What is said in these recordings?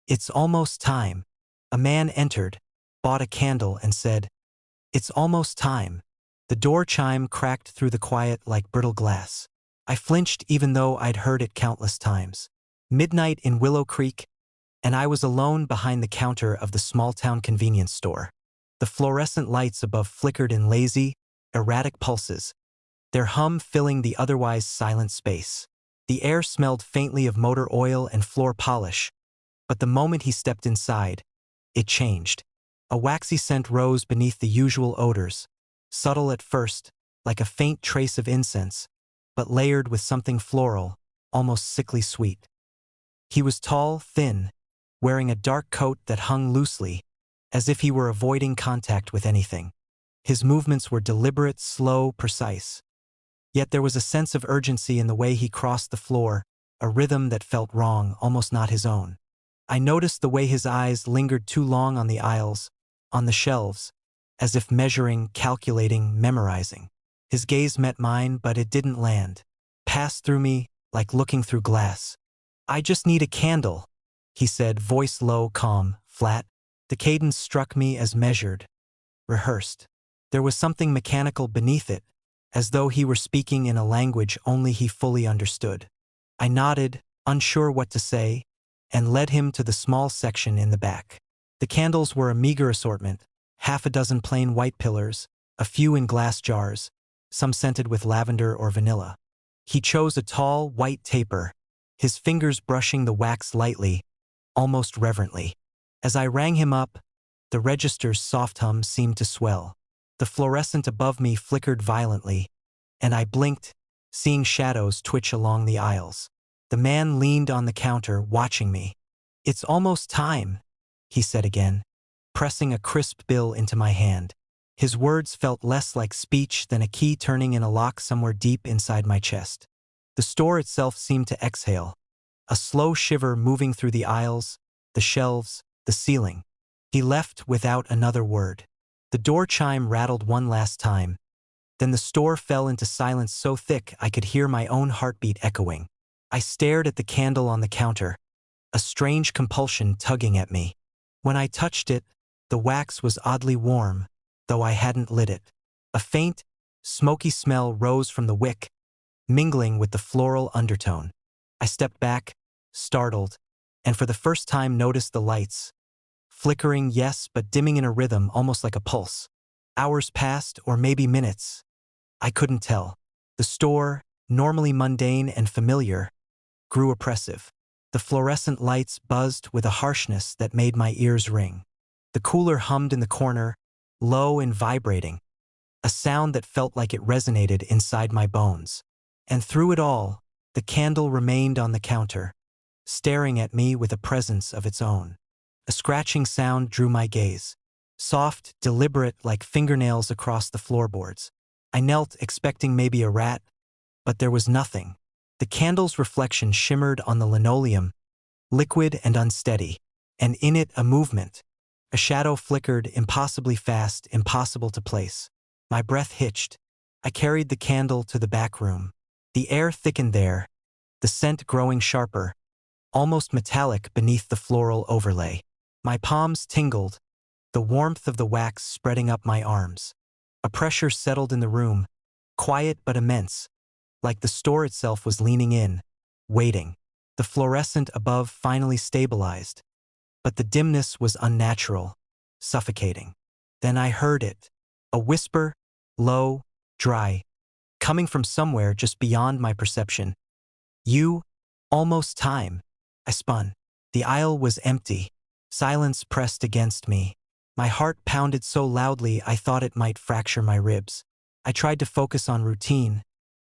"It's almost time." A man entered, bought a candle, and said, "It's almost time." The door chime cracked through the quiet like brittle glass. I flinched even though I'd heard it countless times. Midnight in Willow Creek, and I was alone behind the counter of the small-town convenience store. The fluorescent lights above flickered in lazy, erratic pulses, their hum filling the otherwise silent space. The air smelled faintly of motor oil and floor polish, but the moment he stepped inside, it changed. A waxy scent rose beneath the usual odors, subtle at first, like a faint trace of incense, but layered with something floral, almost sickly sweet. He was tall, thin, wearing a dark coat that hung loosely, as if he were avoiding contact with anything. His movements were deliberate, slow, precise. Yet there was a sense of urgency in the way he crossed the floor, a rhythm that felt wrong, almost not his own. I noticed the way his eyes lingered too long on the aisles, on the shelves, as if measuring, calculating, memorizing. His gaze met mine, but it didn't land. Passed through me, like looking through glass. "I just need a candle," he said, voice low, calm, flat. The cadence struck me as measured, rehearsed. There was something mechanical beneath it, as though he were speaking in a language only he fully understood. I nodded, unsure what to say, and led him to the small section in the back. The candles were a meager assortment, half a dozen plain white pillars, a few in glass jars, some scented with lavender or vanilla. He chose a tall, white taper, his fingers brushing the wax lightly, almost reverently. As I rang him up, the register's soft hum seemed to swell. The fluorescent above me flickered violently, and I blinked, seeing shadows twitch along the aisles. The man leaned on the counter, watching me. "It's almost time," he said again, pressing a crisp bill into my hand. His words felt less like speech than a key turning in a lock somewhere deep inside my chest. The store itself seemed to exhale, a slow shiver moving through the aisles, the shelves, the ceiling. He left without another word. The door chime rattled one last time. Then the store fell into silence so thick I could hear my own heartbeat echoing. I stared at the candle on the counter, a strange compulsion tugging at me. When I touched it, the wax was oddly warm, though I hadn't lit it. A faint, smoky smell rose from the wick, mingling with the floral undertone. I stepped back, startled, and for the first time noticed the lights. Flickering, yes, but dimming in a rhythm almost like a pulse. Hours passed, or maybe minutes. I couldn't tell. The store, normally mundane and familiar, grew oppressive. The fluorescent lights buzzed with a harshness that made my ears ring. The cooler hummed in the corner, low and vibrating, a sound that felt like it resonated inside my bones. And through it all, the candle remained on the counter, staring at me with a presence of its own. A scratching sound drew my gaze, soft, deliberate like fingernails across the floorboards. I knelt, expecting maybe a rat, but there was nothing. The candle's reflection shimmered on the linoleum, liquid and unsteady, and in it a movement. A shadow flickered, impossibly fast, impossible to place. My breath hitched. I carried the candle to the back room. The air thickened there, the scent growing sharper, almost metallic beneath the floral overlay. My palms tingled, the warmth of the wax spreading up my arms. A pressure settled in the room, quiet but immense, like the store itself was leaning in, waiting. The fluorescent above finally stabilized, but the dimness was unnatural, suffocating. Then I heard it, a whisper, low, dry, coming from somewhere just beyond my perception. "You, almost time." I spun. The aisle was empty. Silence pressed against me. My heart pounded so loudly I thought it might fracture my ribs. I tried to focus on routine,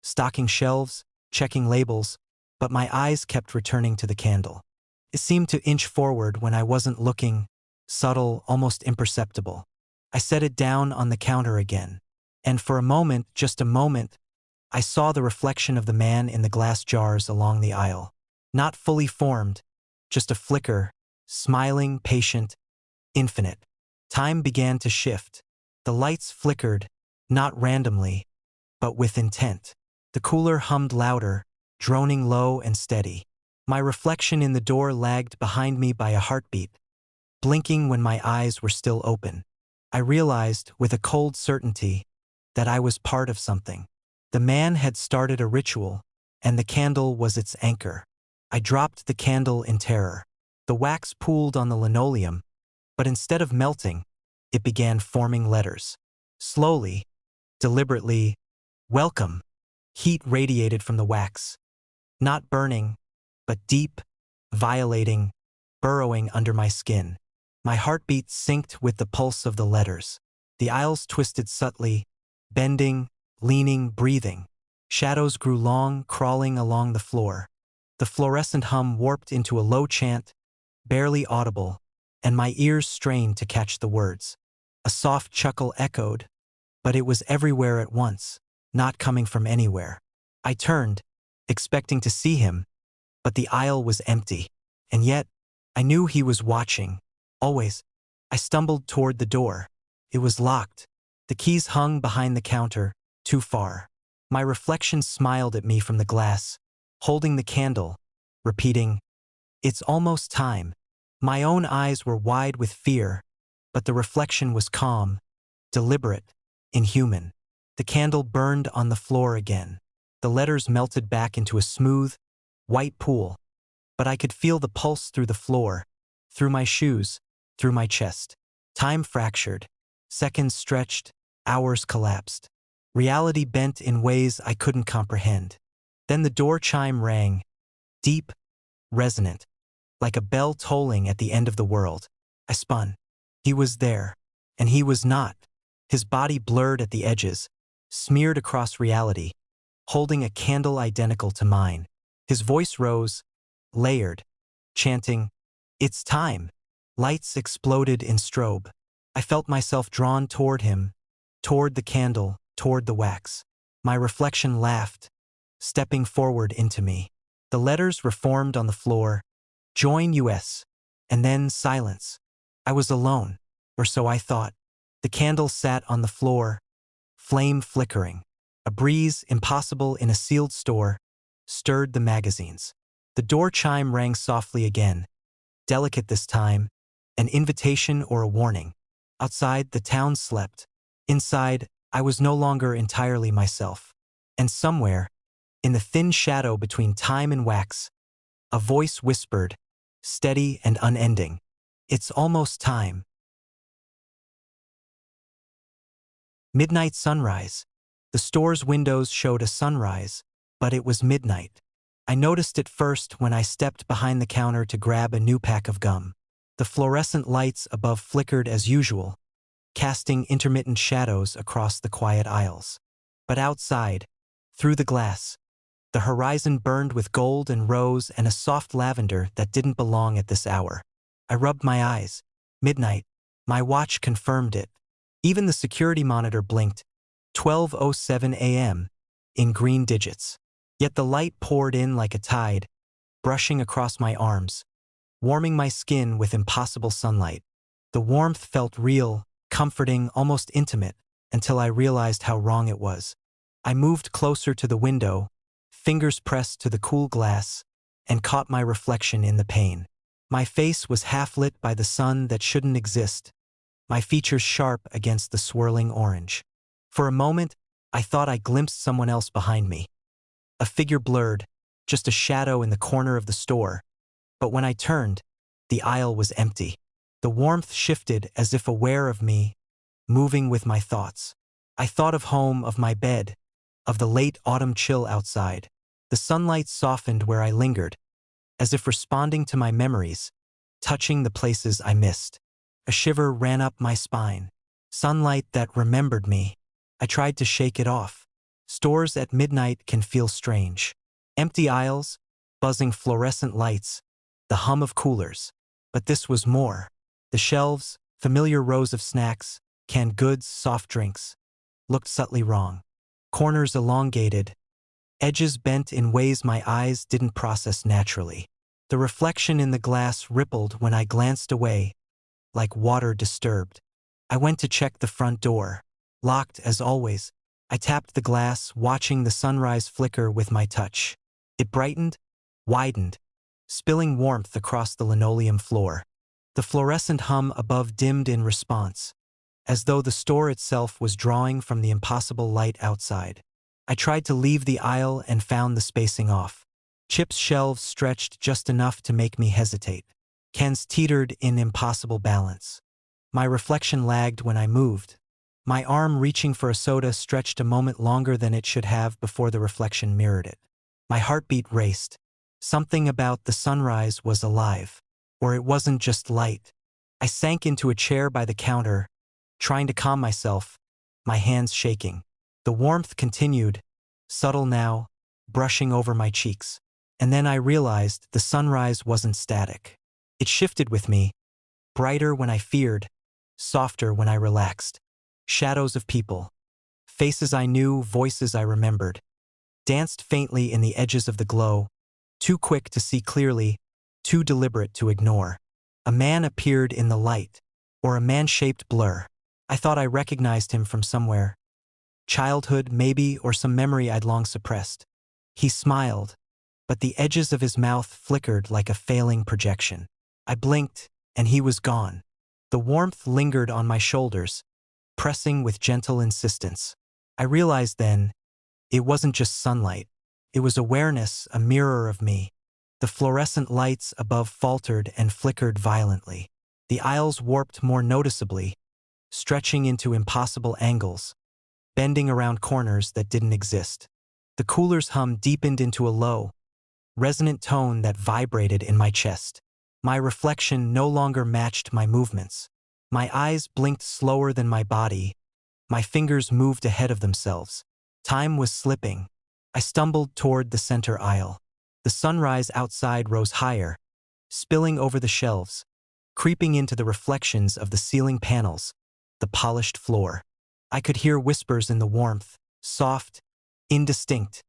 stocking shelves, checking labels, but my eyes kept returning to the candle. It seemed to inch forward when I wasn't looking, subtle, almost imperceptible. I set it down on the counter again, and for a moment, just a moment, I saw the reflection of the man in the glass jars along the aisle. Not fully formed, just a flicker, smiling, patient, infinite. Time began to shift. The lights flickered, not randomly, but with intent. The cooler hummed louder, droning low and steady. My reflection in the door lagged behind me by a heartbeat, blinking when my eyes were still open. I realized, with a cold certainty, that I was part of something. The man had started a ritual, and the candle was its anchor. I dropped the candle in terror. The wax pooled on the linoleum, but instead of melting, it began forming letters. Slowly, deliberately, welcome. Heat radiated from the wax. Not burning, but deep, violating, burrowing under my skin. My heartbeat synced with the pulse of the letters. The aisles twisted subtly, bending, leaning, breathing. Shadows grew long, crawling along the floor. The fluorescent hum warped into a low chant, barely audible, and my ears strained to catch the words. A soft chuckle echoed, but it was everywhere at once, not coming from anywhere. I turned, expecting to see him, but the aisle was empty. And yet, I knew he was watching. Always. I stumbled toward the door. It was locked. The keys hung behind the counter, too far. My reflection smiled at me from the glass, holding the candle, repeating, "It's almost time." My own eyes were wide with fear, but the reflection was calm, deliberate, inhuman. The candle burned on the floor again. The letters melted back into a smooth, white pool, but I could feel the pulse through the floor, through my shoes, through my chest. Time fractured. Seconds stretched, hours collapsed. Reality bent in ways I couldn't comprehend. Then the door chime rang, deep, resonant, like a bell tolling at the end of the world. I spun. He was there, and he was not. His body blurred at the edges, smeared across reality, holding a candle identical to mine. His voice rose, layered, chanting, "It's time." Lights exploded in strobe. I felt myself drawn toward him, toward the candle, toward the wax. My reflection laughed, stepping forward into me. The letters reformed on the floor, "Join US," and then silence. I was alone, or so I thought. The candle sat on the floor, flame flickering. A breeze, impossible in a sealed store, stirred the magazines. The door chime rang softly again, delicate this time, an invitation or a warning. Outside, the town slept. Inside, I was no longer entirely myself. And somewhere, in the thin shadow between time and wax, a voice whispered, steady and unending, "It's almost time." Midnight sunrise. The store's windows showed a sunrise, but it was midnight. I noticed it first when I stepped behind the counter to grab a new pack of gum. The fluorescent lights above flickered as usual, casting intermittent shadows across the quiet aisles. But outside, through the glass, the horizon burned with gold and rose and a soft lavender that didn't belong at this hour. I rubbed my eyes. Midnight. My watch confirmed it. Even the security monitor blinked, 12:07 a.m., in green digits. Yet the light poured in like a tide, brushing across my arms, warming my skin with impossible sunlight. The warmth felt real, comforting, almost intimate, until I realized how wrong it was. I moved closer to the window, fingers pressed to the cool glass, and caught my reflection in the pane. My face was half-lit by the sun that shouldn't exist, my features sharp against the swirling orange. For a moment, I thought I glimpsed someone else behind me. A figure blurred, just a shadow in the corner of the store. But when I turned, the aisle was empty. The warmth shifted as if aware of me, moving with my thoughts. I thought of home, of my bed, of the late autumn chill outside. The sunlight softened where I lingered, as if responding to my memories, touching the places I missed. A shiver ran up my spine. Sunlight that remembered me. I tried to shake it off. Stores at midnight can feel strange. Empty aisles, buzzing fluorescent lights, the hum of coolers. But this was more. The shelves, familiar rows of snacks, canned goods, soft drinks, looked subtly wrong. Corners elongated, edges bent in ways my eyes didn't process naturally. The reflection in the glass rippled when I glanced away, like water disturbed. I went to check the front door. Locked as always. I tapped the glass, watching the sunrise flicker with my touch. It brightened, widened, spilling warmth across the linoleum floor. The fluorescent hum above dimmed in response, as though the store itself was drawing from the impossible light outside. I tried to leave the aisle and found the spacing off. Chip's shelves stretched just enough to make me hesitate. Cans teetered in impossible balance. My reflection lagged when I moved. My arm reaching for a soda stretched a moment longer than it should have before the reflection mirrored it. My heartbeat raced. Something about the sunrise was alive. Or it wasn't just light. I sank into a chair by the counter, trying to calm myself, my hands shaking. The warmth continued, subtle now, brushing over my cheeks. And then I realized the sunrise wasn't static. It shifted with me, brighter when I feared, softer when I relaxed. Shadows of people, faces I knew, voices I remembered, danced faintly in the edges of the glow, too quick to see clearly, too deliberate to ignore. A man appeared in the light, or a man-shaped blur. I thought I recognized him from somewhere. Childhood, maybe, or some memory I'd long suppressed. He smiled, but the edges of his mouth flickered like a failing projection. I blinked, and he was gone. The warmth lingered on my shoulders, pressing with gentle insistence. I realized then, it wasn't just sunlight. It was awareness, a mirror of me. The fluorescent lights above faltered and flickered violently. The aisles warped more noticeably, stretching into impossible angles, bending around corners that didn't exist. The cooler's hum deepened into a low, resonant tone that vibrated in my chest. My reflection no longer matched my movements. My eyes blinked slower than my body. My fingers moved ahead of themselves. Time was slipping. I stumbled toward the center aisle. The sunrise outside rose higher, spilling over the shelves, creeping into the reflections of the ceiling panels, the polished floor. I could hear whispers in the warmth, soft, indistinct,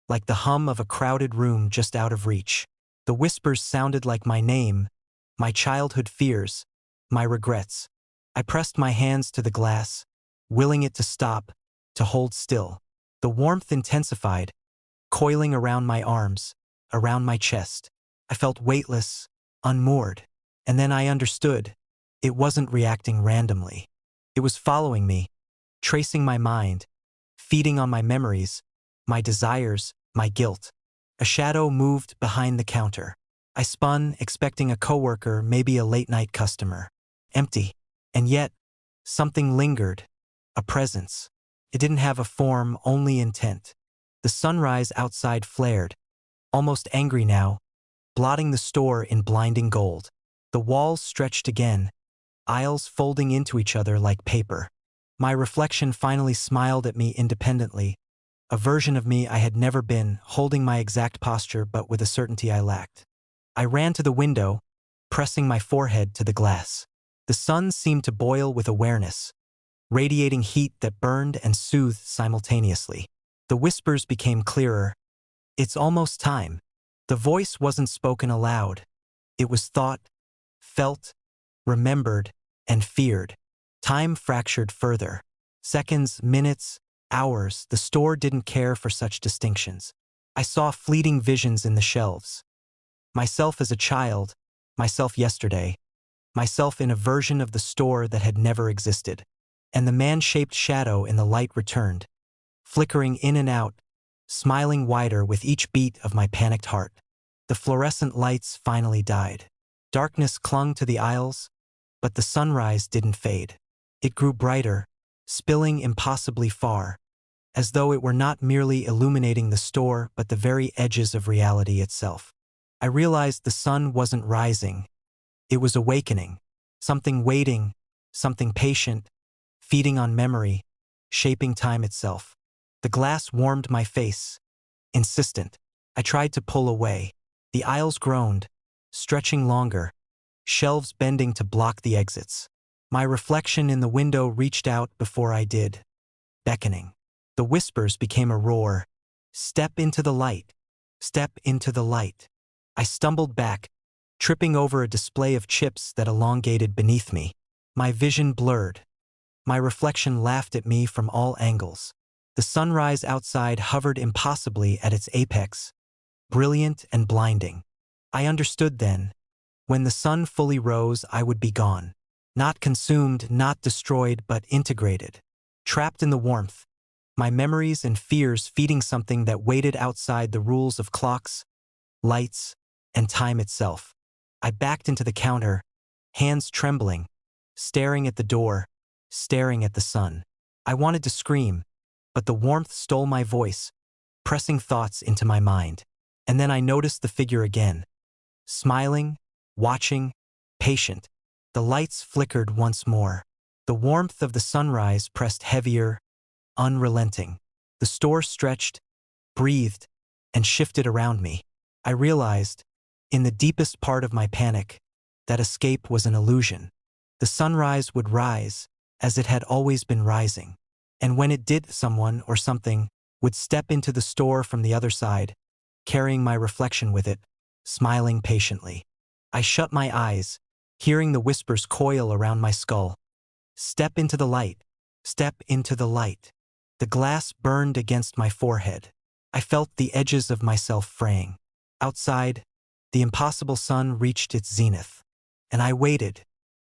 like the hum of a crowded room just out of reach. The whispers sounded like my name, my childhood fears, my regrets. I pressed my hands to the glass, willing it to stop, to hold still. The warmth intensified, coiling around my arms, around my chest. I felt weightless, unmoored. And then I understood. It wasn't reacting randomly. It was following me, tracing my mind, feeding on my memories, my desires, my guilt. A shadow moved behind the counter. I spun, expecting a coworker, maybe a late-night customer. Empty. And yet, something lingered. A presence. It didn't have a form, only intent. The sunrise outside flared, almost angry now, blotting the store in blinding gold. The walls stretched again, aisles folding into each other like paper. My reflection finally smiled at me independently, a version of me I had never been, holding my exact posture but with a certainty I lacked. I ran to the window, pressing my forehead to the glass. The sun seemed to boil with awareness, radiating heat that burned and soothed simultaneously. The whispers became clearer. It's almost time. The voice wasn't spoken aloud. It was thought, felt, remembered, and feared. Time fractured further. Seconds, minutes, hours, the store didn't care for such distinctions. I saw fleeting visions in the shelves. Myself as a child, myself yesterday, myself in a version of the store that had never existed. And the man-shaped shadow in the light returned, flickering in and out, smiling wider with each beat of my panicked heart. The fluorescent lights finally died. Darkness clung to the aisles, but the sunrise didn't fade. It grew brighter, spilling impossibly far, as though it were not merely illuminating the store but the very edges of reality itself. I realized the sun wasn't rising. It was awakening, something waiting, something patient, feeding on memory, shaping time itself. The glass warmed my face, insistent. I tried to pull away. The aisles groaned, stretching longer, shelves bending to block the exits. My reflection in the window reached out before I did, beckoning. The whispers became a roar. Step into the light. Step into the light. I stumbled back, tripping over a display of chips that elongated beneath me. My vision blurred. My reflection laughed at me from all angles. The sunrise outside hovered impossibly at its apex, brilliant and blinding. I understood then. When the sun fully rose, I would be gone. Not consumed, not destroyed, but integrated. Trapped in the warmth. My memories and fears feeding something that waited outside the rules of clocks, lights, and time itself. I backed into the counter, hands trembling, staring at the door, staring at the sun. I wanted to scream, but the warmth stole my voice, pressing thoughts into my mind. And then I noticed the figure again. Smiling, watching, patient. The lights flickered once more. The warmth of the sunrise pressed heavier, unrelenting. The store stretched, breathed, and shifted around me. I realized, in the deepest part of my panic, that escape was an illusion. The sunrise would rise, as it had always been rising. And when it did, someone or something would step into the store from the other side, carrying my reflection with it, smiling patiently. I shut my eyes, hearing the whispers coil around my skull. Step into the light. Step into the light. The glass burned against my forehead. I felt the edges of myself fraying. Outside, the impossible sun reached its zenith. And I waited,